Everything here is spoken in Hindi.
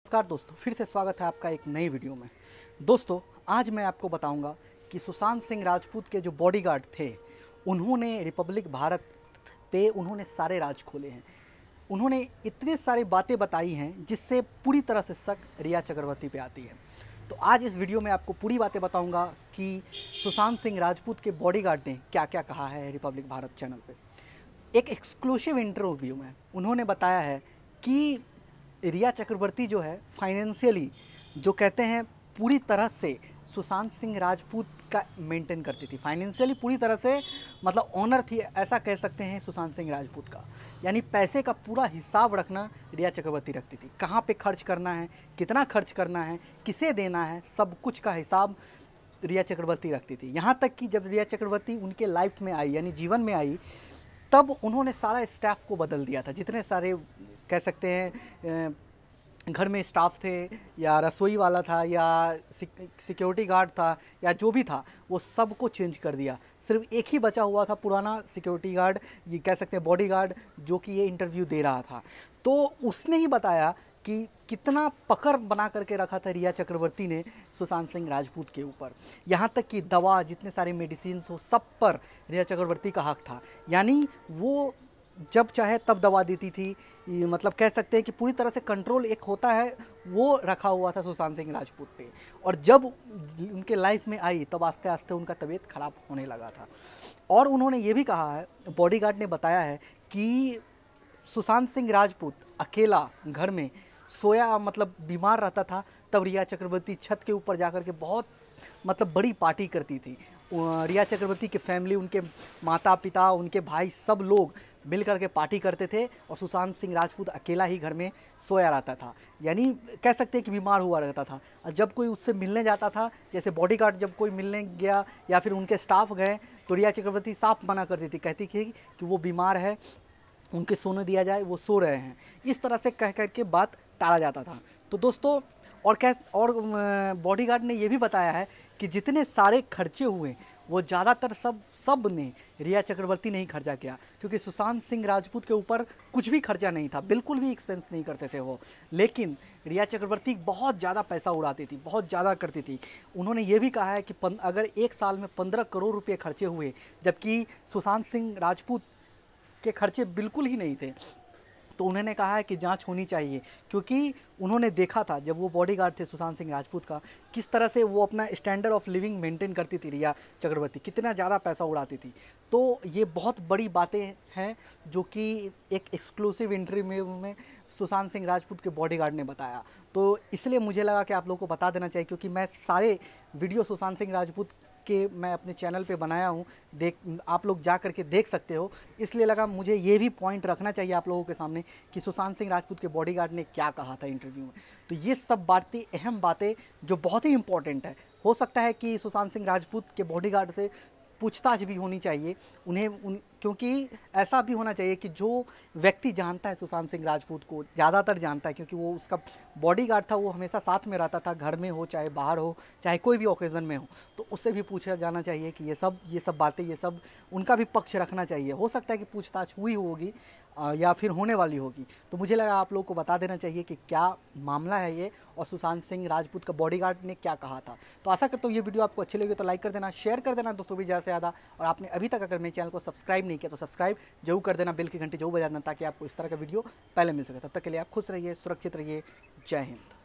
नमस्कार दोस्तों, फिर से स्वागत है आपका एक नई वीडियो में। दोस्तों, आज मैं आपको बताऊंगा कि सुशांत सिंह राजपूत के जो बॉडीगार्ड थे, उन्होंने रिपब्लिक भारत पे उन्होंने सारे राज खोले हैं। उन्होंने इतने सारी बातें बताई हैं जिससे पूरी तरह से शक रिया चक्रवर्ती पे आती है। तो आज इस वीडियो में आपको पूरी बातें बताऊंगा कि सुशांत सिंह राजपूत के बॉडीगार्ड ने क्या क्या कहा है रिपब्लिक भारत चैनल पे। एक एक्सक्लूसिव इंटरव्यू में उन्होंने बताया है कि रिया चक्रवर्ती जो है फाइनेंशियली जो कहते हैं पूरी तरह से सुशांत सिंह राजपूत का मेंटेन करती थी। फाइनेंशियली पूरी तरह से मतलब ऑनर थी, ऐसा कह सकते हैं सुशांत सिंह राजपूत का। यानी पैसे का पूरा हिसाब रखना रिया चक्रवर्ती रखती थी। कहाँ पे खर्च करना है, कितना खर्च करना है, किसे देना है, सब कुछ का हिसाब रिया चक्रवर्ती रखती थी। यहाँ तक कि जब रिया चक्रवर्ती उनके लाइफ में आई, यानी जीवन में आई, तब उन्होंने सारा स्टाफ को बदल दिया था। जितने सारे कह सकते हैं घर में स्टाफ थे, या रसोई वाला था, या सिक्योरिटी गार्ड था, या जो भी था, वो सबको चेंज कर दिया। सिर्फ एक ही बचा हुआ था पुराना सिक्योरिटी गार्ड, ये कह सकते हैं बॉडीगार्ड, जो कि ये इंटरव्यू दे रहा था। तो उसने ही बताया कि कितना पकड़ बना करके रखा था रिया चक्रवर्ती ने सुशांत सिंह राजपूत के ऊपर। यहाँ तक कि दवा, जितने सारे मेडिसिन हो, सब पर रिया चक्रवर्ती का हक था। यानी वो जब चाहे तब दवा देती थी। मतलब कह सकते हैं कि पूरी तरह से कंट्रोल एक होता है, वो रखा हुआ था सुशांत सिंह राजपूत पे। और जब उनके लाइफ में आई, तब आस्ते आस्ते उनका तबीयत खराब होने लगा था। और उन्होंने ये भी कहा है, बॉडीगार्ड ने बताया है कि सुशांत सिंह राजपूत अकेला घर में सोया, मतलब बीमार रहता था, तब रिया चक्रवर्ती छत के ऊपर जाकर के बहुत मतलब बड़ी पार्टी करती थी। रिया चक्रवर्ती के फैमिली, उनके माता पिता, उनके भाई, सब लोग मिल कर के पार्टी करते थे, और सुशांत सिंह राजपूत अकेला ही घर में सोया रहता था। यानी कह सकते हैं कि बीमार हुआ रहता था। और जब कोई उससे मिलने जाता था, जैसे बॉडीगार्ड जब कोई मिलने गया या फिर उनके स्टाफ गए, तो रिया चक्रवर्ती साफ मना करती थी, कहती थी कि वो बीमार है, उनके सोने दिया जाए, वो सो रहे हैं। इस तरह से कह करके बात टाला जाता था। तो दोस्तों, और बॉडीगार्ड ने ये भी बताया है कि जितने सारे खर्चे हुए, वो ज़्यादातर सब ने रिया चक्रवर्ती ने ही खर्चा किया, क्योंकि सुशांत सिंह राजपूत के ऊपर कुछ भी खर्चा नहीं था, बिल्कुल भी एक्सपेंस नहीं करते थे वो। लेकिन रिया चक्रवर्ती बहुत ज़्यादा पैसा उड़ाती थी, बहुत ज़्यादा करती थी। उन्होंने ये भी कहा है कि अगर एक साल में 15 करोड़ रुपये खर्चे हुए, जबकि सुशांत सिंह राजपूत के खर्चे बिल्कुल ही नहीं थे, तो उन्होंने कहा है कि जांच होनी चाहिए। क्योंकि उन्होंने देखा था, जब वो बॉडीगार्ड थे सुशांत सिंह राजपूत का, किस तरह से वो अपना स्टैंडर्ड ऑफ लिविंग मेंटेन करती थी रिया चक्रवर्ती, कितना ज़्यादा पैसा उड़ाती थी। तो ये बहुत बड़ी बातें हैं जो कि एक एक्सक्लूसिव इंटरव्यू में सुशांत सिंह राजपूत के बॉडीगार्ड ने बताया। तो इसलिए मुझे लगा कि आप लोगों को बता देना चाहिए, क्योंकि मैं सारे वीडियो सुशांत सिंह राजपूत के मैं अपने चैनल पे बनाया हूँ, आप लोग जा करके देख सकते हो। इसलिए लगा मुझे ये भी पॉइंट रखना चाहिए आप लोगों के सामने कि सुशांत सिंह राजपूत के बॉडीगार्ड ने क्या कहा था इंटरव्यू में। तो ये सब बातें, अहम बातें जो बहुत ही इंपॉर्टेंट है। हो सकता है कि सुशांत सिंह राजपूत के बॉडीगार्ड से पूछताछ भी होनी चाहिए क्योंकि ऐसा भी होना चाहिए कि जो व्यक्ति जानता है सुशांत सिंह राजपूत को, ज़्यादातर जानता है, क्योंकि वो उसका बॉडीगार्ड था, वो हमेशा साथ में रहता था, घर में हो चाहे बाहर हो, चाहे कोई भी ओकेज़न में हो, तो उससे भी पूछा जाना चाहिए कि ये सब बातें, ये सब उनका भी पक्ष रखना चाहिए। हो सकता है कि पूछताछ हुई होगी या फिर होने वाली होगी। तो मुझे लगा आप लोगों को बता देना चाहिए कि क्या मामला है ये, और सुशांत सिंह राजपूत का बॉडीगार्ड ने क्या कहा था। तो आशा करता हूँ ये वीडियो आपको अच्छी लगी तो लाइक कर देना, शेयर कर देना दोस्तों भी ज़्यादा से ज़्यादा। और आपने अभी तक अगर मेरे चैनल को सब्सक्राइब नहीं किया तो सब्सक्राइब जरूर कर देना, बेल की घंटी जरूर बजा देना, ताकि आपको इस तरह का वीडियो पहले मिल सके। तब तक के लिए आप खुश रहिए, सुरक्षित रहिए। जय हिंद।